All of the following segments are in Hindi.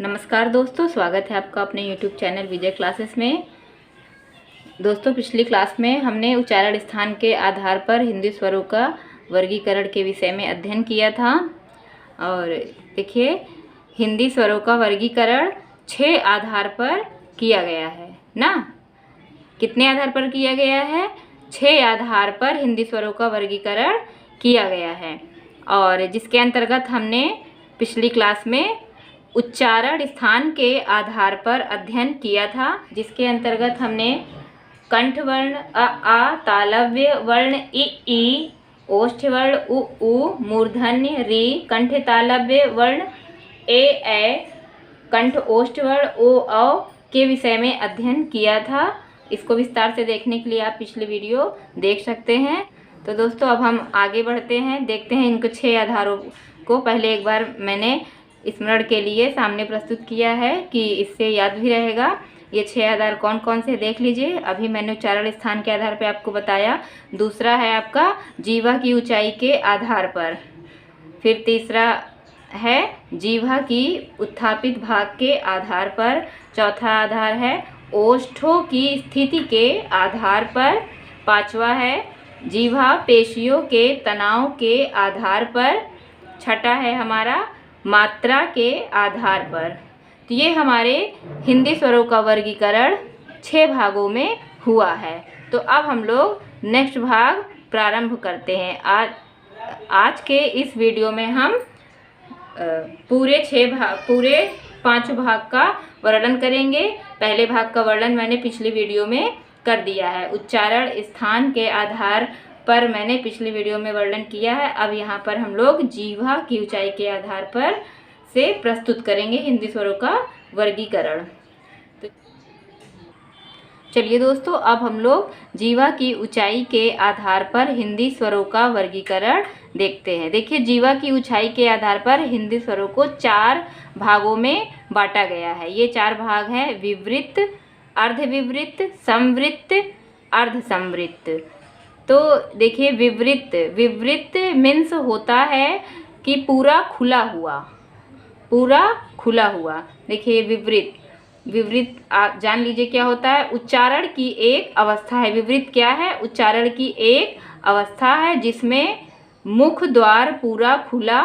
नमस्कार दोस्तों, स्वागत है आपका अपने YouTube चैनल विजय क्लासेस में। दोस्तों, पिछली क्लास में हमने उच्चारण स्थान के आधार पर हिंदी स्वरों का वर्गीकरण के विषय में अध्ययन किया था। और देखिए, हिंदी स्वरों का वर्गीकरण 6 आधार पर किया गया है ना। कितने आधार पर किया गया है? 6 आधार पर हिंदी स्वरों का वर्गीकरण किया गया है। और जिसके अंतर्गत हमने पिछली क्लास में उच्चारण स्थान के आधार पर अध्ययन किया था, जिसके अंतर्गत हमने कंठ वर्ण अ आ, तालव्य वर्ण इ ई, ओष्ठ वर्ण उ ऊ, मूर्धन्य री, कंठ तालव्य वर्ण ए ऐ, कंठ ओष्ठ वर्ण ओ औ के विषय में अध्ययन किया था। इसको विस्तार से देखने के लिए आप पिछले वीडियो देख सकते हैं। तो दोस्तों, अब हम आगे बढ़ते हैं, देखते हैं इनको 6 आधारों को। पहले एक बार मैंने स्मरण के लिए सामने प्रस्तुत किया है कि इससे याद भी रहेगा। ये 6 आधार कौन कौन से देख लीजिए। अभी मैंने उच्चारण स्थान के आधार पर आपको बताया। दूसरा है आपका जीवा की ऊंचाई के आधार पर। फिर तीसरा है जीवा की उत्थापित भाग के आधार पर। चौथा आधार है ओष्ठों की स्थिति के आधार पर। पांचवा है जीवा पेशियों के तनाव के आधार पर। छठा है हमारा मात्रा के आधार पर। तो ये हमारे हिंदी स्वरों का वर्गीकरण 6 भागों में हुआ है। तो अब हम लोग नेक्स्ट भाग प्रारंभ करते हैं। आज के इस वीडियो में हम पूरे 5 भाग का वर्णन करेंगे। पहले भाग का वर्णन मैंने पिछली वीडियो में कर दिया है। उच्चारण स्थान के आधार पर मैंने पिछली वीडियो में वर्णन किया है। अब यहाँ पर हम लोग जीवा की ऊंचाई के आधार पर से प्रस्तुत करेंगे हिंदी स्वरों का वर्गीकरण। तो चलिए दोस्तों, अब हम लोग जीवा की ऊंचाई के आधार पर हिंदी स्वरों का वर्गीकरण देखते हैं। देखिए, जीवा की ऊंचाई के आधार पर हिंदी स्वरों को 4 भागों में बांटा गया है। ये 4 भाग हैं: विवृत, अर्धविवृत, संवृत, अर्धसंवृत। तो देखिए, विवृत मीन्स होता है कि पूरा खुला हुआ। देखिए, विवृत जान लीजिए क्या होता है। उच्चारण की एक अवस्था है। विवृत क्या है? उच्चारण की एक अवस्था है जिसमें मुख द्वार पूरा खुला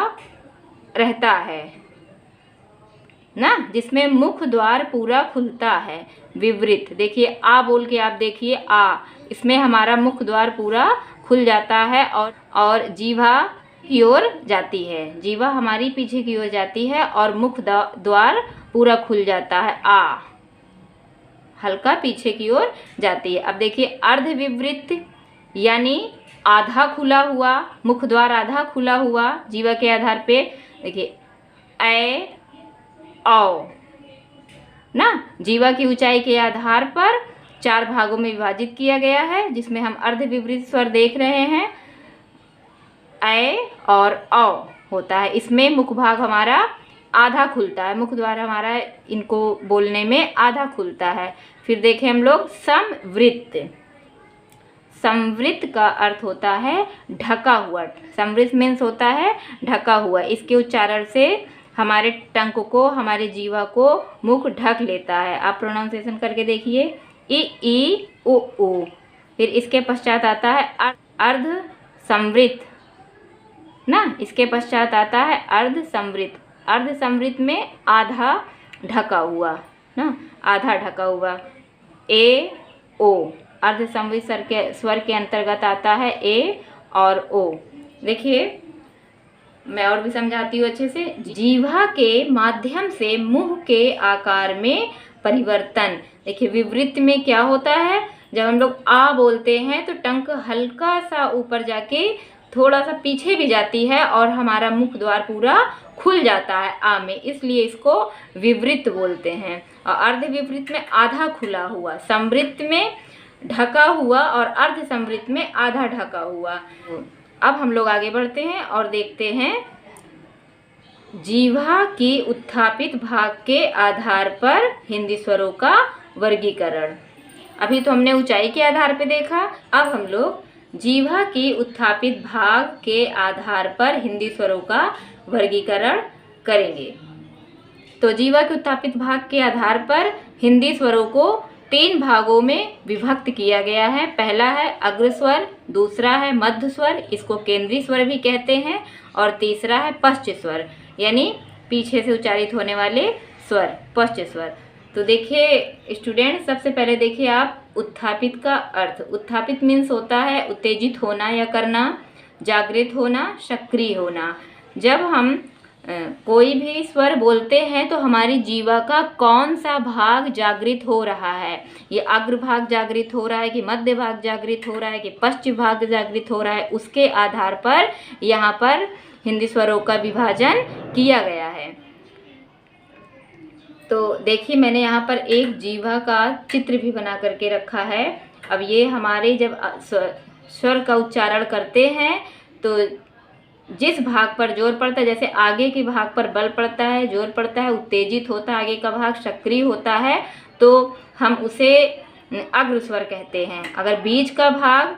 रहता है ना, जिसमें मुख द्वार पूरा खुलता है। विवृत देखिए, आ बोल के आप देखिए, आ, इसमें हमारा मुख द्वार पूरा खुल जाता है और जीवा की ओर जाती है। जीवा हमारी पीछे की ओर जाती है और मुख द्वार पूरा खुल जाता है। आ हल्का पीछे की ओर जाती है। अब देखिए, अर्धविवृत यानी आधा खुला हुआ, मुख द्वार आधा खुला हुआ जीवा के आधार पे। देखिए, ऐ औ ना, जीवा की ऊंचाई के आधार पर 4 भागों में विभाजित किया गया है, जिसमें हम अर्धविवृत स्वर देख रहे हैं। ऐ और औ होता है। इसमें मुख भाग हमारा आधा खुलता है, मुख द्वार हमारा इनको बोलने में आधा खुलता है। फिर देखें हम लोग संवृत। संवृत का अर्थ होता है ढका हुआ। संवृत मीन्स होता है ढका हुआ। इसके उच्चारण से हमारे टंक को, हमारे जीवा को मुख ढक लेता है। आप प्रोनाउंसिएशन करके देखिए, इ ई उ ऊ। फिर इसके पश्चात आता है अर्ध संवृत ना, इसके पश्चात आता है अर्ध संवृत। अर्ध संवृत में आधा ढका हुआ ना, आधा ढका हुआ। ए ओ, अर्ध संवृत स्वर के अंतर्गत आता है ए और ओ। देखिए, मैं और भी समझाती हूँ अच्छे से। जीवा के माध्यम से मुंह के आकार में परिवर्तन। देखिए, विवृत में क्या होता है, जब हम लोग आ बोलते हैं तो टंक हल्का सा ऊपर जाके थोड़ा सा पीछे भी जाती है और हमारा मुख द्वार पूरा खुल जाता है आ में, इसलिए इसको विवृत बोलते हैं। और अर्धविवृत में आधा खुला हुआ, संवृत में ढका हुआ और अर्ध संवृत में आधा ढका हुआ। अब हम लोग आगे बढ़ते हैं और देखते हैं जीवा की उत्थापित भाग के आधार पर हिंदी स्वरों का वर्गीकरण। अभी तो हमने ऊंचाई के आधार पर देखा, अब हम लोग जीवा की उत्थापित भाग के आधार पर हिंदी स्वरों का वर्गीकरण करेंगे। तो जीवा के उत्थापित भाग के आधार पर हिंदी स्वरों को 3 भागों में विभक्त किया गया है। पहला है अग्रस्वर, दूसरा है मध्य स्वर, इसको केंद्रीय स्वर भी कहते हैं, और तीसरा है पश्च स्वर, यानी पीछे से उच्चारित होने वाले स्वर, पश्च स्वर। तो देखिए स्टूडेंट, सबसे पहले देखिए आप उत्थापित का अर्थ। उत्थापित मीन्स होता है उत्तेजित होना या करना, जागृत होना, सक्रिय होना। जब हम कोई भी स्वर बोलते हैं तो हमारी जीवा का कौन सा भाग जागृत हो रहा है, ये अग्र भाग जागृत हो रहा है कि मध्य भाग जागृत हो रहा है कि पश्च भाग जागृत हो रहा है, उसके आधार पर यहाँ पर हिंदी स्वरों का विभाजन किया गया है। तो देखिए मैंने यहाँ पर एक जीवा का चित्र भी बना करके रखा है। अब ये हमारे जब स्वर का उच्चारण करते हैं तो जिस भाग पर जोर पड़ता है, जैसे आगे के भाग पर बल पड़ता है, जोर पड़ता है, उत्तेजित होता है, आगे का भाग सक्रिय होता है, तो हम उसे अग्र स्वर कहते हैं। अगर बीच का भाग,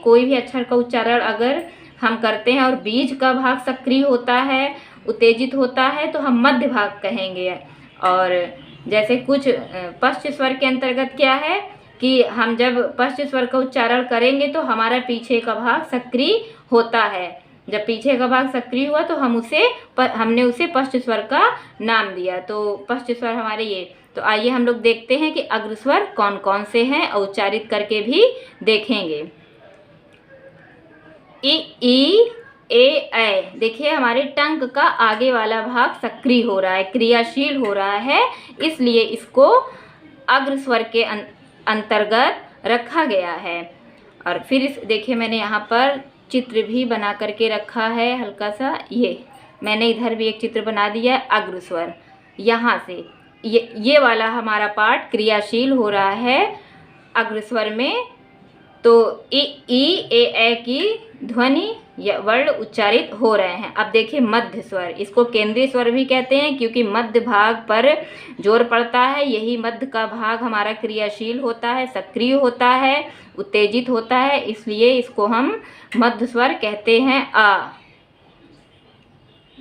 कोई भी अक्षर का उच्चारण अगर हम करते हैं और बीच का भाग सक्रिय होता है, उत्तेजित होता है, तो हम मध्य भाग कहेंगे। और जैसे कुछ पश्च स्वर के अंतर्गत क्या है कि हम जब पश्च स्वर का उच्चारण करेंगे तो हमारा पीछे का भाग सक्रिय होता है। जब पीछे का भाग सक्रिय हुआ तो हमने उसे पश्च स्वर का नाम दिया। तो पश्च स्वर हमारे ये। तो आइए हम लोग देखते हैं कि अग्र स्वर कौन कौन से हैं और उच्चारित करके भी देखेंगे। ई ए ऐ, देखिए हमारे टंक का आगे वाला भाग सक्रिय हो रहा है, क्रियाशील हो रहा है, इसलिए इसको अग्र स्वर के अंतर्गत रखा गया है। और फिर देखिए मैंने यहाँ पर चित्र भी बना करके रखा है हल्का सा, ये मैंने इधर भी एक चित्र बना दिया है अग्र स्वर। यहाँ से ये वाला हमारा पार्ट क्रियाशील हो रहा है अग्र स्वर में। तो ई ए ऐ की ध्वनि या वर्ण उच्चारित हो रहे हैं। अब देखिए मध्य स्वर, इसको केंद्रीय स्वर भी कहते हैं क्योंकि मध्य भाग पर जोर पड़ता है, यही मध्य का भाग हमारा क्रियाशील होता है, सक्रिय होता है, उत्तेजित होता है, इसलिए इसको हम मध्य स्वर कहते हैं। आ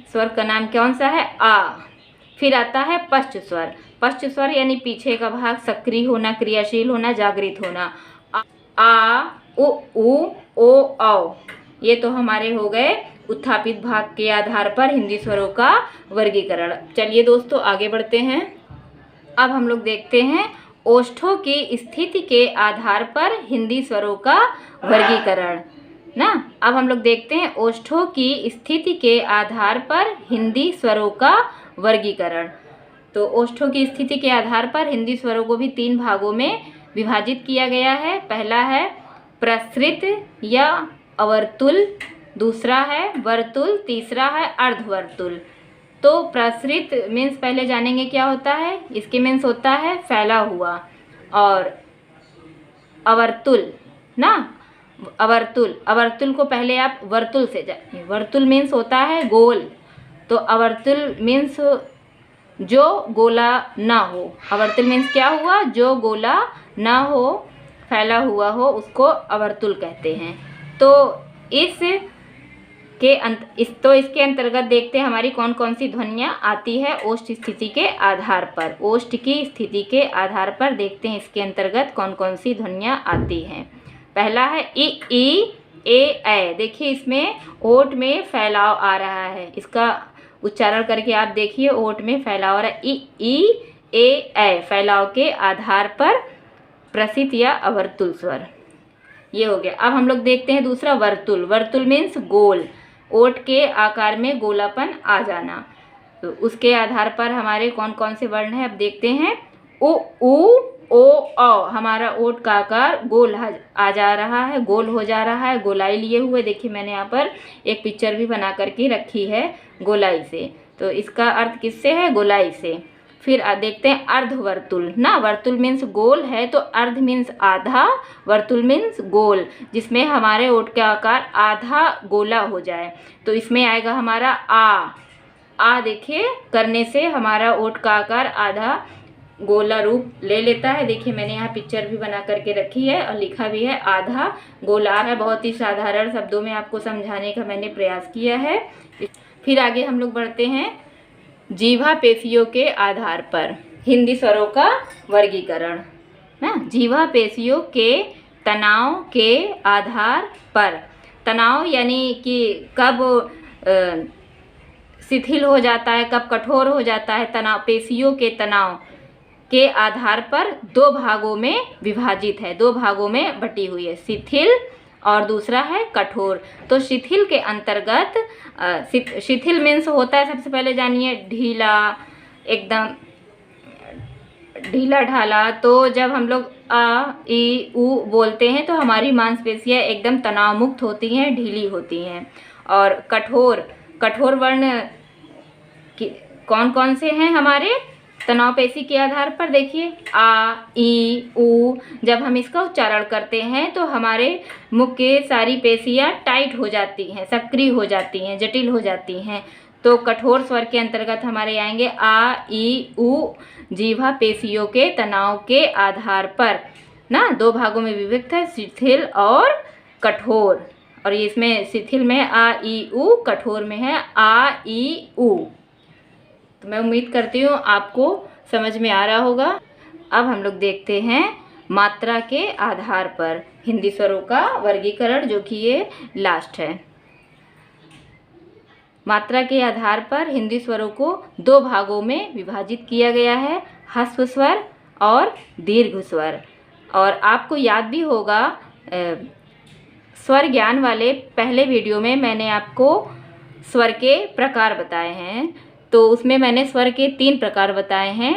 स्वर का नाम कौन सा है? आ। फिर आता है पश्च स्वर। पश्च स्वर यानी पीछे का भाग सक्रिय होना, क्रियाशील होना, जागृत होना। आ उ ओ औ, ये तो हमारे हो गए उत्थापित भाग के आधार पर हिंदी स्वरों का वर्गीकरण। चलिए दोस्तों आगे बढ़ते हैं। अब हम लोग देखते हैं ओष्ठों की स्थिति के आधार पर हिंदी स्वरों का वर्गीकरण ना। अब हम लोग देखते हैं ओष्ठों की स्थिति के आधार पर हिंदी स्वरों का वर्गीकरण। तो ओष्ठों की स्थिति के आधार पर हिंदी स्वरों को भी 3 भागों में विभाजित किया गया है। पहला है प्रसृत या अवर्तुल, दूसरा है वर्तुल, तीसरा है अर्धवर्तुल। तो प्रसृत मीन्स पहले जानेंगे क्या होता है, इसके मीन्स होता है फैला हुआ। और अवर्तुल ना, अवर्तुल को पहले आप वर्तुल से जानिए। वर्तुल मीन्स होता है गोल, तो अवर्तुल मीन्स जो गोला ना हो। अवर्तुल मीन्स क्या हुआ? जो गोला ना हो, फैला हुआ हो, उसको अवर्तुल कहते हैं। तो इसके अंतर्गत देखते हैं हमारी कौन कौन सी ध्वनियाँ आती है ओष्ठ स्थिति के आधार पर। ओष्ठ की स्थिति के आधार पर देखते हैं इसके अंतर्गत कौन कौन सी ध्वनियाँ आती हैं। पहला है ई ए ऐ। देखिए इसमें ओठ में फैलाव आ रहा है, इसका उच्चारण करके आप देखिए, ओठ में फैलाव आ रहा है। ई ए ऐ, फैलाव के आधार पर प्रसित या अवर्तुल स्वर, ये हो गया। अब हम लोग देखते हैं दूसरा वर्तुल। वर्तुल मीन्स गोल, ओठ के आकार में गोलापन आ जाना। तो उसके आधार पर हमारे कौन कौन से वर्ण हैं अब देखते हैं। उ ओ औ, हमारा ओठ का आकार गोल आ जा रहा है, गोल हो जा रहा है, गोलाई लिए हुए। देखिए मैंने यहाँ पर एक पिक्चर भी बना करके रखी है गोलाई से। तो इसका अर्थ किससे है? गोलाई से। फिर देखते हैं अर्धवर्तुल ना। वर्तुल मीन्स गोल है, तो अर्ध मीन्स आधा, वर्तुल मीन्स गोल, जिसमें हमारे ओठ का आकार आधा गोला हो जाए। तो इसमें आएगा हमारा आ देखिए करने से हमारा ओठ का आकार आधा गोला रूप ले लेता है। देखिए मैंने यहाँ पिक्चर भी बना करके रखी है और लिखा भी है आधा गोला है। बहुत ही साधारण शब्दों में आपको समझाने का मैंने प्रयास किया है। फिर आगे हम लोग बढ़ते हैं जीवा पेशियों के आधार पर हिंदी स्वरों का वर्गीकरण ना। जीवा पेशियों के तनाव के आधार पर, तनाव यानी कि कब शिथिल हो जाता है, कब कठोर हो जाता है, तनाव पेशियों के तनाव के आधार पर दो भागों में विभाजित है, दो भागों में बटी हुई है, शिथिल और दूसरा है कठोर। तो शिथिल के अंतर्गत शिथिल मीन्स होता है, सबसे पहले जानिए ढीला, एकदम ढीला ढाला। तो जब हम लोग आ ई ऊ बोलते हैं तो हमारी मांसपेशियां एकदम तनाव मुक्त होती हैं, ढीली होती हैं। और कठोर, कठोर वर्ण कौन कौन से हैं हमारे तनाव पेशी के आधार पर? देखिए आ ई ऊ, जब हम इसका उच्चारण करते हैं तो हमारे मुख के सारी पेशियां टाइट हो जाती हैं, सक्रिय हो जाती हैं, जटिल हो जाती हैं। तो कठोर स्वर के अंतर्गत हमारे आएंगे आ ई ऊ, जीवा पेशियों के तनाव के आधार पर ना। दो भागों में विभक्त है, शिथिल और कठोर। और इसमें शिथिल में आ ई ऊ, कठोर में है आ ई ऊ। तो मैं उम्मीद करती हूँ आपको समझ में आ रहा होगा। अब हम लोग देखते हैं मात्रा के आधार पर हिंदी स्वरों का वर्गीकरण, जो कि ये लास्ट है। मात्रा के आधार पर हिंदी स्वरों को दो भागों में विभाजित किया गया है, ह्रस्व स्वर और दीर्घ स्वर। और आपको याद भी होगा स्वर ज्ञान वाले पहले वीडियो में मैंने आपको स्वर के प्रकार बताए हैं। तो उसमें मैंने स्वर के 3 प्रकार बताए हैं,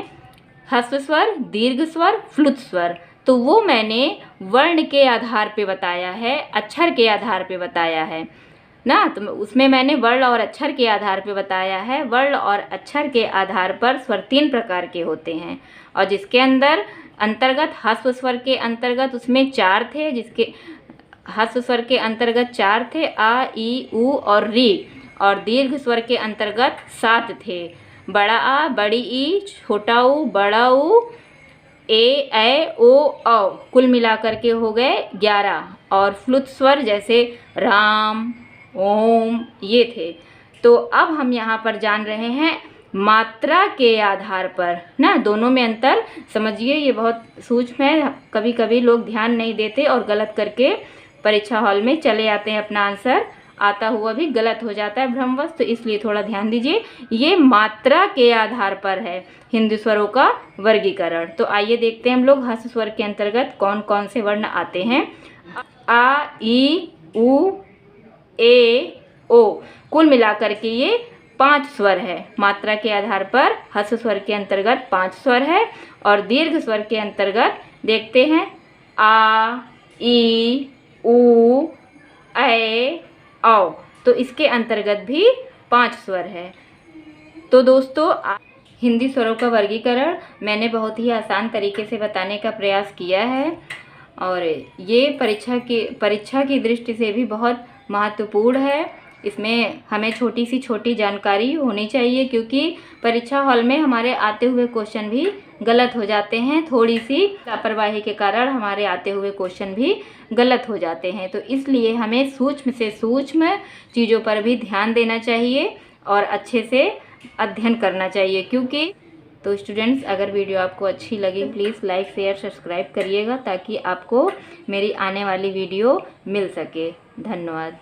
ह्रस्व स्वर, दीर्घ स्वर, फ्लुत स्वर। तो वो मैंने वर्ण के आधार पे बताया है, अक्षर के आधार पे बताया है ना। तो उसमें मैंने वर्ण और अक्षर के आधार पे बताया है। वर्ण और अक्षर के आधार पर स्वर 3 प्रकार के होते हैं। और जिसके अंतर्गत ह्रस्व स्वर के अंतर्गत उसमें 4 थे, जिसके ह्रस्व स्वर के अंतर्गत 4 थे, आ ई ऊ और री। और दीर्घ स्वर के अंतर्गत 7 थे, बड़ा आ, बड़ी ई, छोटा ऊ, बड़ा ऊ, ए ओ औ, कुल मिलाकर के हो गए 11। और फ्लुत स्वर जैसे राम, ओम, ये थे। तो अब हम यहाँ पर जान रहे हैं मात्रा के आधार पर ना। दोनों में अंतर समझिए, ये बहुत सूक्ष्म है। कभी कभी लोग ध्यान नहीं देते और गलत करके परीक्षा हॉल में चले आते हैं, अपना आंसर आता हुआ भी गलत हो जाता है भ्रमवश। तो इसलिए थोड़ा ध्यान दीजिए, ये मात्रा के आधार पर है हिंदी स्वरों का वर्गीकरण। तो आइए देखते हैं हम लोग ह्रस्व स्वर के अंतर्गत कौन कौन से वर्ण आते हैं। आ ई ऊ ए ओ, कुल मिलाकर के ये 5 स्वर है। मात्रा के आधार पर ह्रस्व स्वर के अंतर्गत 5 स्वर है। और दीर्घ स्वर के अंतर्गत देखते हैं आ ई ऊ ए औ। तो इसके अंतर्गत भी 5 स्वर है। तो दोस्तों, हिंदी स्वरों का वर्गीकरण मैंने बहुत ही आसान तरीके से बताने का प्रयास किया है। और ये परीक्षा की दृष्टि से भी बहुत महत्वपूर्ण है। इसमें हमें छोटी जानकारी होनी चाहिए, क्योंकि परीक्षा हॉल में हमारे आते हुए क्वेश्चन भी गलत हो जाते हैं। थोड़ी सी लापरवाही के कारण हमारे आते हुए क्वेश्चन भी गलत हो जाते हैं। तो इसलिए हमें सूक्ष्म से सूक्ष्म चीज़ों पर भी ध्यान देना चाहिए और अच्छे से अध्ययन करना चाहिए। क्योंकि तो स्टूडेंट्स, अगर वीडियो आपको अच्छी लगी प्लीज़ लाइक शेयर सब्सक्राइब करिएगा, ताकि आपको मेरी आने वाली वीडियो मिल सके। धन्यवाद।